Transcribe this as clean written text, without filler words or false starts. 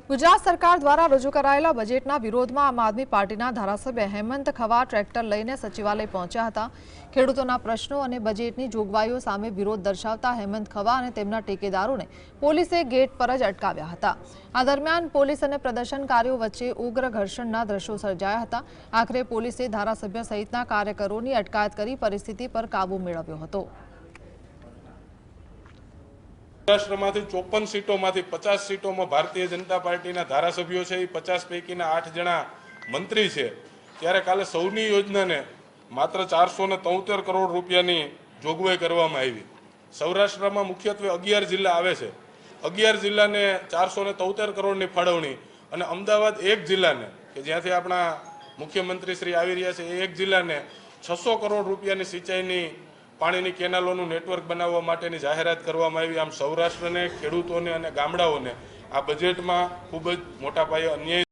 ગુજરાત સરકાર દ્વારા રજૂ કરાયેલા બજેટના વિરોધમાં આમ આદમી પાર્ટીના ધારાસભ્ય હેમંત ખવા ટ્રેક્ટર લઈને સચિવાલય પહોંચ્યા હતા। ખેડૂતોના પ્રશ્નો અને બજેટની જોગવાઈઓ સામે વિરોધ દર્શાવતા હેમંત ખવા અને તેમના ટેકેદારોને પોલીસે ગેટ પર જ અટકાવ્યા હતા। આ દરમિયાન પોલીસ અને પ્રદર્શનકારીઓ વચ્ચે ઉગ્ર ઘર્ષણના દ્રશ્યો સર્જાયા હતા। આખરે પોલીસે ધારાસભ્ય સહિતના કાર્યકરોની અટકાયત કરી પરિસ્થિતિ પર કાબુ મેળવ્યો હતો। महाराष्ट्रमांथी 54 सीटोमांथी 50 सीटोमां भारतीय जनता पार्टीना धारासभ्यो छे। 50 पैकीना 8 जणा मंत्री छे। त्यारे काले सौनी योजनाने मात्र 473 करोड़ रूपियानी जोगवाई करवामां आवी। सौराष्ट्रमा मुख्यत्वे 11 जिल्ला आवे छे। 11 जिल्लाने 473 करोड़नी फाळवणी अने अमदावाद एक जिल्लाने के ज्यांथी आपणा मुख्यमंत्री श्री आवी रह्या छे एक जिल्लाने 600 करोड़ रूपियानी सिंचाईनी पाणीनी केनालोनुं नेटवर्क बनाववा माटेनी जाहेरात करवामां आवी। आम सौराष्ट्रने, खेडूतोने अने गामडाओने आ बजेटमां खूब ज मोटा पाये अन्याय